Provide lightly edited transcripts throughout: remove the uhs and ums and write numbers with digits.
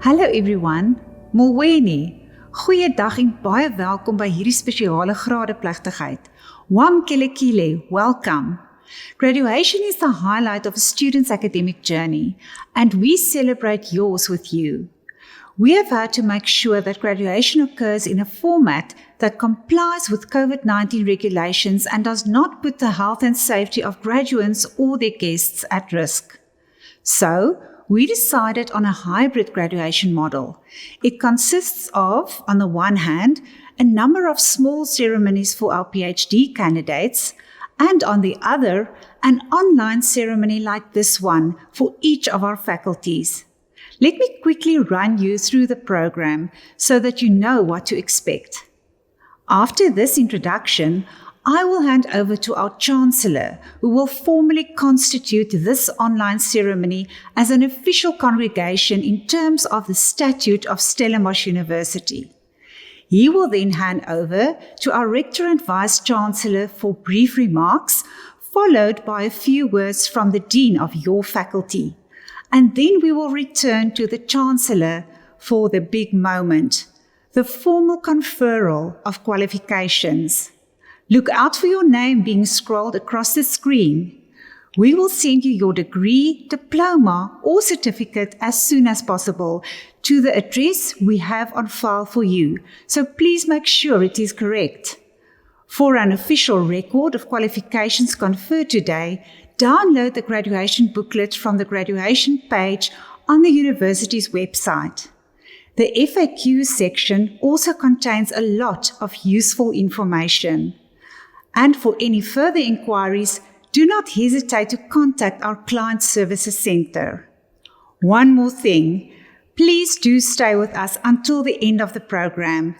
Hallo everyone, Molweni. Goeiedag en baie welkom by hierdie spesiale gradeplegtigheid. Wamkelekile, welcome. Graduation is the highlight of a student's academic journey, and we celebrate yours with you. We have had to make sure that graduation occurs in a format that complies with COVID-19 regulations and does not put the health and safety of graduates or their guests at risk. So, we decided on a hybrid graduation model. It consists of, on the one hand, a number of small ceremonies for our PhD candidates, and on the other, an online ceremony like this one for each of our faculties. Let me quickly run you through the program so that you know what to expect. After this introduction, I will hand over to our Chancellor, who will formally constitute this online ceremony as an official congregation in terms of the Statute of Stellenbosch University. He will then hand over to our Rector and Vice-Chancellor for brief remarks, followed by a few words from the Dean of your faculty. And then we will return to the Chancellor for the big moment, the formal conferral of qualifications. Look out for your name being scrolled across the screen. We will send you your degree, diploma, or certificate as soon as possible to the address we have on file for you, so please make sure it is correct. For an official record of qualifications conferred today, download the graduation booklet from the graduation page on the university's website. The FAQ section also contains a lot of useful information. And for any further inquiries, do not hesitate to contact our Client Services Center. One more thing, please do stay with us until the end of the program.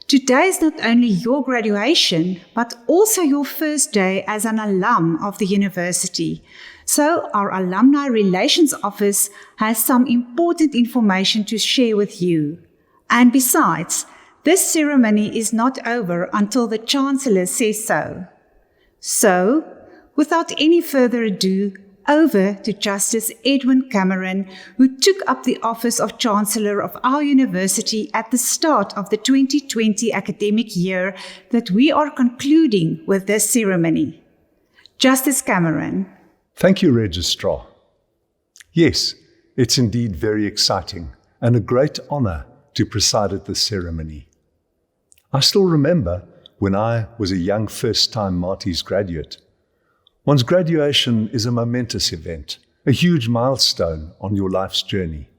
Today is not only your graduation, but also your first day as an alum of the university. So our Alumni Relations Office has some important information to share with you. And besides, this ceremony is not over until the Chancellor says so. So, without any further ado, over to Justice Edwin Cameron, who took up the office of Chancellor of our university at the start of the 2020 academic year that we are concluding with this ceremony. Justice Cameron. Thank you, Registrar. Yes, it's indeed very exciting and a great honor to preside at this ceremony. I still remember when I was a young first-time Marties graduate. One's graduation is a momentous event, a huge milestone on your life's journey.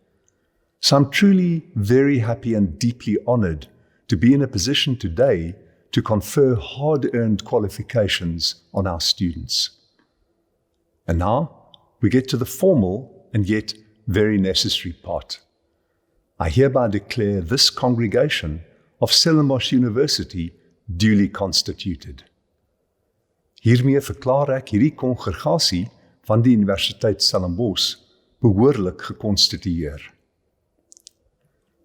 So I'm truly very happy and deeply honored to be in a position today to confer hard-earned qualifications on our students. And now we get to the formal and yet very necessary part. I hereby declare this congregation of Stellenbosch University duly constituted. Hiermee verklaar ek hierdie kongregasie van die Universiteit Stellenbosch behoorlik gekonstitueer.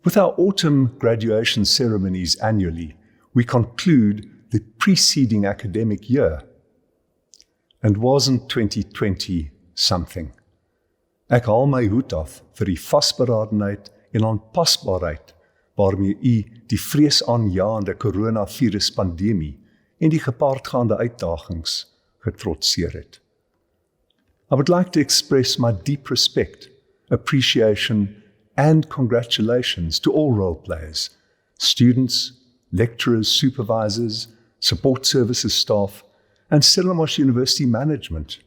With our autumn graduation ceremonies annually, we conclude the preceding academic year. And wasn't 2020 something? Ek haal my hoed af vir die vasberadenheid en aanpasbaarheid waarmee u die vreesaanjaende coronavirus-pandemie en die gepaardgaande uitdagings getrotseer het. I would like to express my deep respect, appreciation, and congratulations to all role players, students, lecturers, supervisors, support services staff, and Stellenbosch University management.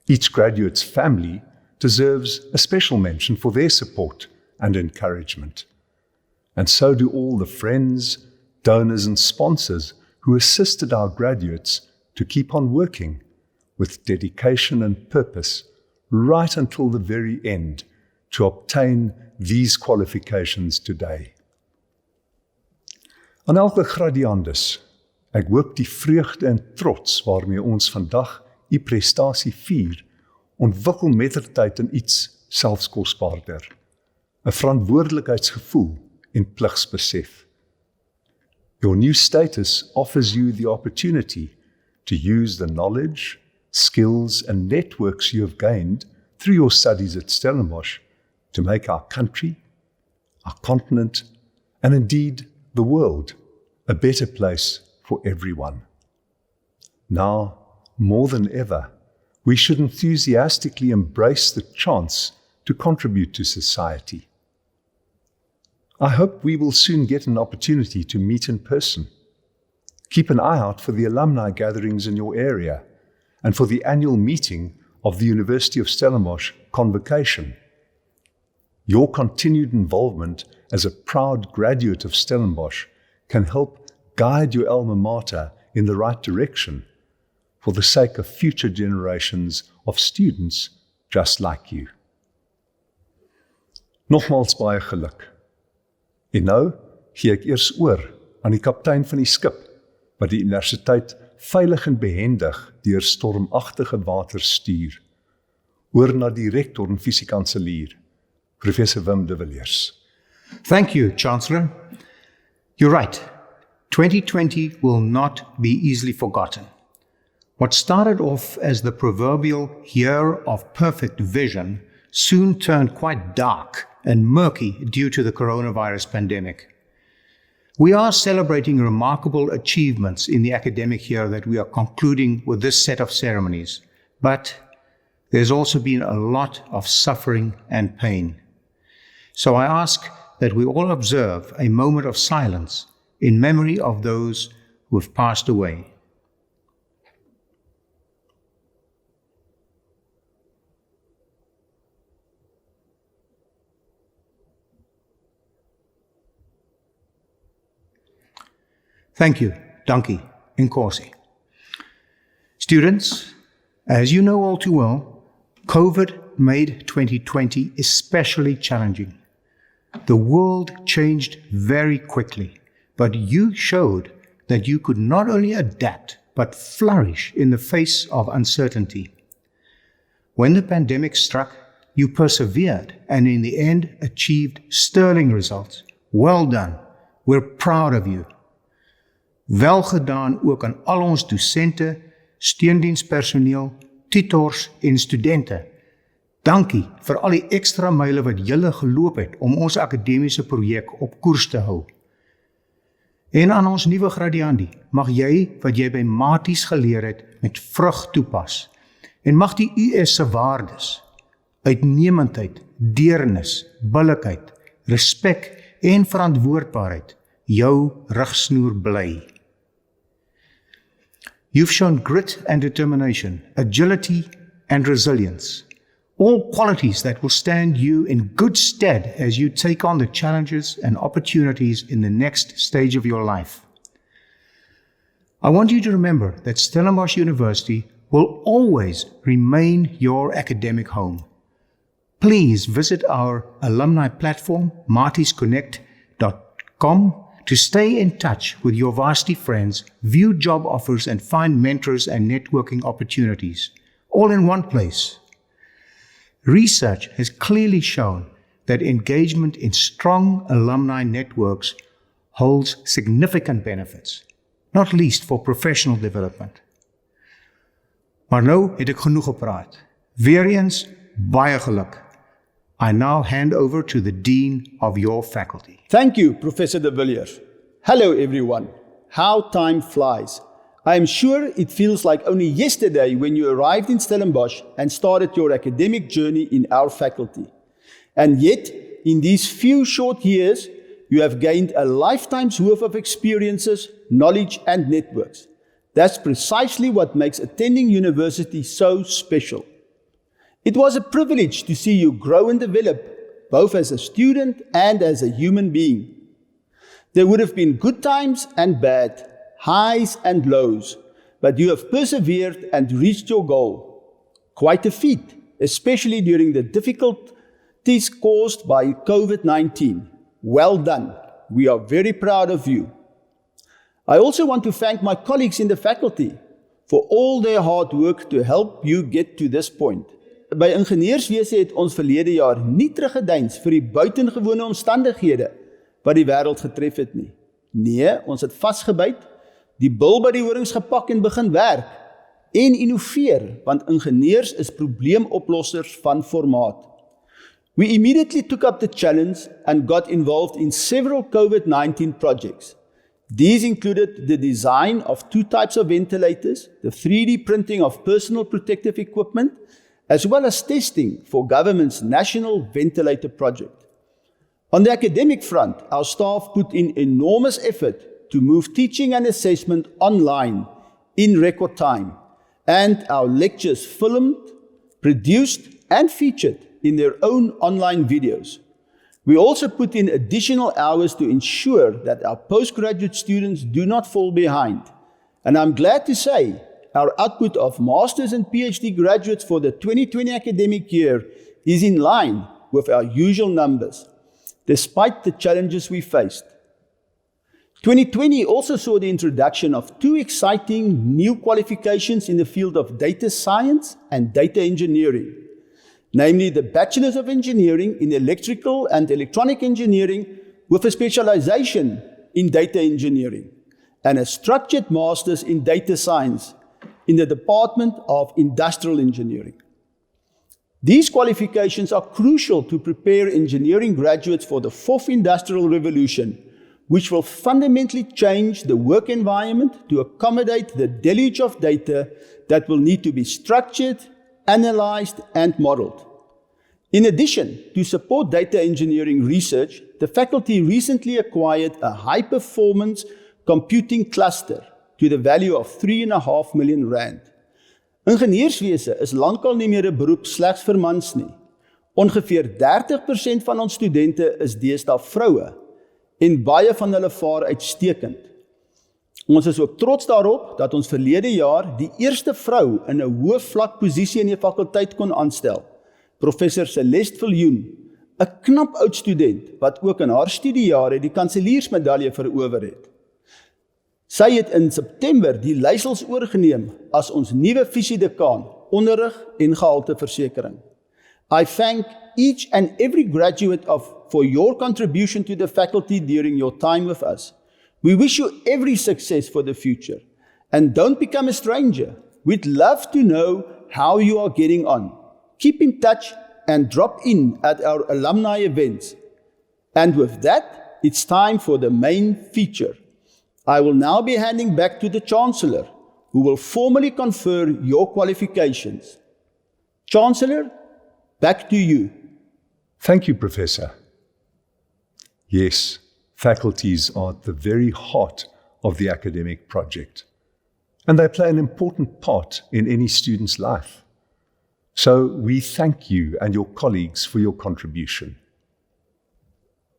Each graduate's family deserves a special mention for their support and encouragement. And so do all the friends, donors, and sponsors who assisted our graduates to keep on working with dedication and purpose right until the very end to obtain these qualifications today. Aan elke gradiandus, ek hoop die vreugde en trots waarmee ons vandag u prestasie vier, ontwikkel mettertyd in iets selfs kosbaarder, 'n verantwoordelikheidsgevoel en pligsbesef. Your new status offers you the opportunity to use the knowledge, skills, and networks you have gained through your studies at Stellenbosch to make our country our continent, and indeed the world, a better place for everyone. Now, more than ever, we should enthusiastically embrace the chance to contribute to society. I hope we will soon get an opportunity to meet in person. Keep an eye out for the alumni gatherings in your area and for the annual meeting of the University of Stellenbosch Convocation. Your continued involvement as a proud graduate of Stellenbosch can help guide your alma mater in the right direction for the sake of future generations of students just like you. Nogmaals baie geluk. En nou gee ek eers oor aan die kaptein van die skip wat die universiteit veilig en behendig deur stormagtige waters stuur. Oor na die rektor en fisiekanselier, Professor Wim de Villiers. Thank you, Chancellor. You're right. 2020 will not be easily forgotten. What started off as the proverbial year of perfect vision soon turned quite dark and murky due to the coronavirus pandemic. We are celebrating remarkable achievements in the academic year that we are concluding with this set of ceremonies, but there's also been a lot of suffering and pain. So I ask that we all observe a moment of silence in memory of those who have passed away. Thank you, Dankie, Inkosi. Students, as you know all too well, COVID made 2020 especially challenging. The world changed very quickly, but you showed that you could not only adapt, but flourish in the face of uncertainty. When the pandemic struck, you persevered and in the end achieved sterling results. Well done. We're proud of you. Wel gedaan ook aan al ons dosente, steundienspersoneel, tutors en studente. Dankie vir al die ekstra myle wat julle geloop het om ons akademiese projek op koers te hou. En aan ons nuwe gradiandi, mag jy wat jy by Maties geleer het met vrug toepas. En mag die US se waardes, uitnemendheid, deernis, billikheid, respek en verantwoordbaarheid jou rigsnoer bly. You've shown grit and determination, agility and resilience, all qualities that will stand you in good stead as you take on the challenges and opportunities in the next stage of your life. I want you to remember that Stellenbosch University will always remain your academic home. Please visit our alumni platform, martiesconnect.com, to stay in touch with your varsity friends, view job offers, and find mentors and networking opportunities, all in one place. Research has clearly shown that engagement in strong alumni networks holds significant benefits, not least for professional development. Maar nou het ek genoeg gepraat. Weereens, baie geluk. I now hand over to the Dean of your faculty. Thank you, Professor de Villiers. Hello, everyone. How time flies. I am sure it feels like only yesterday when you arrived in Stellenbosch and started your academic journey in our faculty. And yet, in these few short years, you have gained a lifetime's worth of experiences, knowledge, and networks. That's precisely what makes attending university so special. It was a privilege to see you grow and develop, both as a student and as a human being. There would have been good times and bad, highs and lows, but you have persevered and reached your goal. Quite a feat, especially during the difficulties caused by COVID-19. Well done. We are very proud of you. I also want to thank my colleagues in the faculty for all their hard work to help you get to this point. By ingenieurswese het ons verlede jaar nie teruggedeins vir die buitengewone omstandighede wat die wêreld getref het nie. Nee, ons het vasgebyt, die bil by die horings gepak en begin werk en innoveer, want ingenieurs is probleemoplossers van formaat. We immediately took up the challenge and got involved in several COVID-19 projects. These included the design of 2 types of ventilators, the 3D printing of personal protective equipment, as well as testing for government's national ventilator project. On the academic front, our staff put in enormous effort to move teaching and assessment online in record time, and our lectures filmed, produced, and featured in their own online videos. We also put in additional hours to ensure that our postgraduate students do not fall behind. And I'm glad to say our output of master's and PhD graduates for the 2020 academic year is in line with our usual numbers, despite the challenges we faced. 2020 also saw the introduction of 2 exciting new qualifications in the field of data science and data engineering, namely the Bachelor's of Engineering in Electrical and Electronic Engineering with a specialization in data engineering, and a structured Master's in Data Science in the Department of Industrial Engineering. These qualifications are crucial to prepare engineering graduates for the 4th Industrial Revolution, which will fundamentally change the work environment to accommodate the deluge of data that will need to be structured, analyzed, and modeled. In addition, to support data engineering research, the faculty recently acquired a high-performance computing cluster to the value of R3.5 million. Ingenieurswese is lankal nie meer 'n beroep slegs vir mans nie. Ongeveer 30% van ons studente is deesdae vroue en baie van hulle vaar uitstekend. Ons is ook trots daarop dat ons verlede jaar die eerste vrou in 'n hoë vlak posisie in die fakulteit kon aanstel, Professor Celeste Viljoen, 'n knap oud student wat ook in haar studiejare die kanseliersmedalje verower het. Sy het in September die leiersels oorgeneem as ons nuwe visiedekaan, onderrig en gehalteversekering. I thank each and every graduate for your contribution to the faculty during your time with us. We wish you every success for the future. And don't become a stranger. We'd love to know how you are getting on. Keep in touch and drop in at our alumni events. And with that, it's time for the main feature. I will now be handing back to the Chancellor, who will formally confer your qualifications. Chancellor, back to you. Thank you, Professor. Yes, faculties are at the very heart of the academic project, and they play an important part in any student's life. So we thank you and your colleagues for your contribution.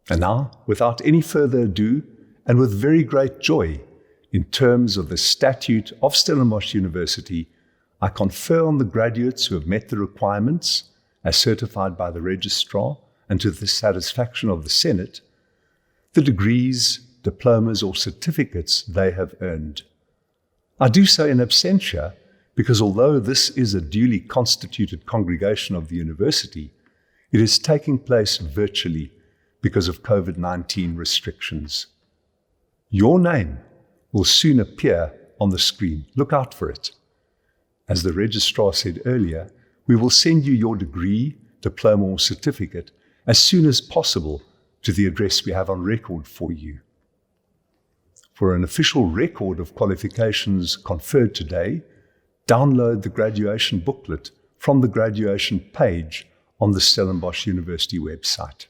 And now, without any further ado, and with very great joy, in terms of the Statute of Stellenbosch University, I confer on the graduates who have met the requirements, as certified by the Registrar and to the satisfaction of the Senate, the degrees, diplomas, or certificates they have earned. I do so in absentia because although this is a duly constituted congregation of the university, it is taking place virtually because of COVID-19 restrictions. Your name will soon appear on the screen. Look out for it. As the registrar said earlier, we will send you your degree, diploma, or certificate as soon as possible to the address we have on record for you. For an official record of qualifications conferred today, download the graduation booklet from the graduation page on the Stellenbosch University website.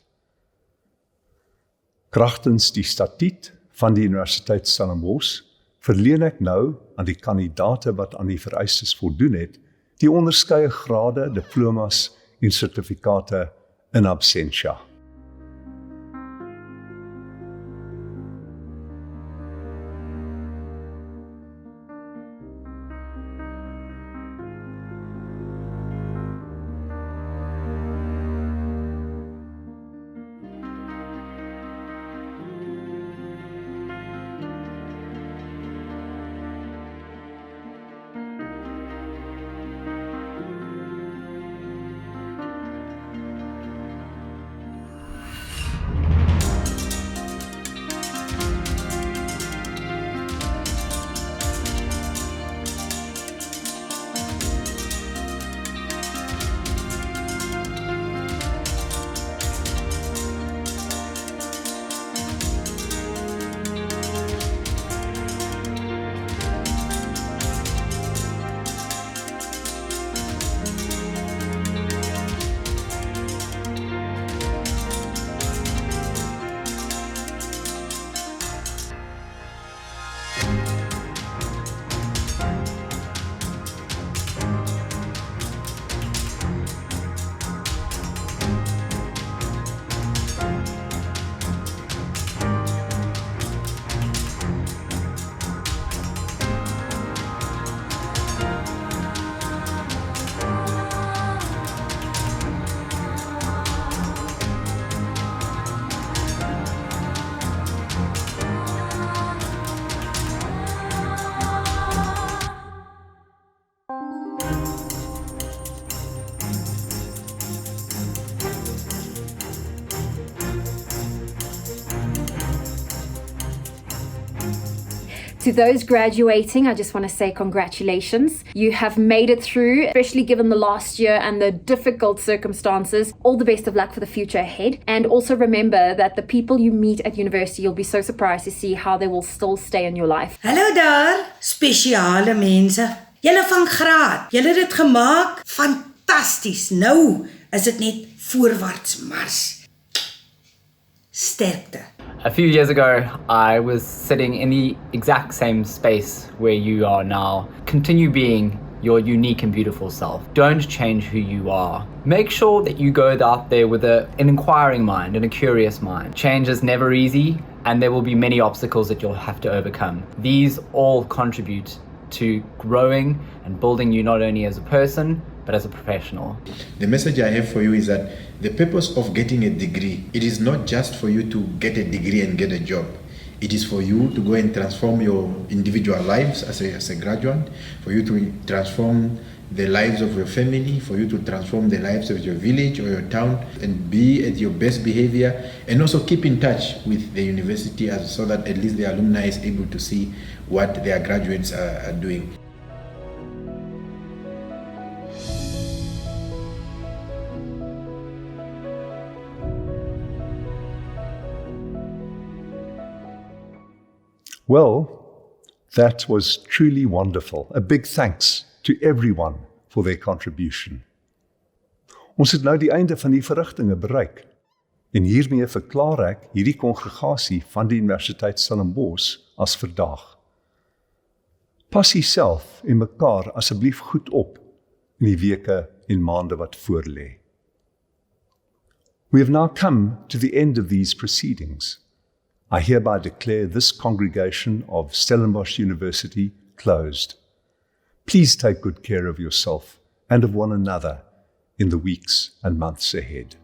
Kragtens die statuut van die Universiteit Stellenbosch verleen ek nou aan die kandidate wat aan die vereistes voldoen het, die onderskeie grade, diplomas en sertifikate in absentia. To those graduating, I just want to say congratulations. You have made it through, especially given the last year and the difficult circumstances. All the best of luck for the future ahead. And also remember that the people you meet at university, you'll be so surprised to see how they will still stay in your life. Hallo daar, spesiale mense. Julle van graad, julle het dit gemaak. Fantasties. Nou is dit net voorwaarts mars. Sterkte. A few years ago, I was sitting in the exact same space where you are now. Continue being your unique and beautiful self. Don't change who you are. Make sure that you go out there with an inquiring mind and a curious mind. Change is never easy, and there will be many obstacles that you'll have to overcome. These all contribute to growing and building you not only as a person, but as a professional. The message I have for you is that the purpose of getting a degree, it is not just for you to get a degree and get a job. It is for you to go and transform your individual lives as a graduate, for you to transform the lives of your family, for you to transform the lives of your village or your town, and be at your best behavior, and also keep in touch with the university so that at least the alumni is able to see what their graduates are doing. Well, that was truly wonderful. A big thanks to everyone for their contribution. Ons het nou die einde van die verrigtinge bereik. En hiermee verklaar ek hierdie kongregasie van die Universiteit Stellenbosch as verdaag. Pas jouself en mekaar asseblief goed op in die weke en maande wat voorlê. We have now come to the end of these proceedings. I hereby declare this congregation of Stellenbosch University closed. Please take good care of yourself and of one another in the weeks and months ahead.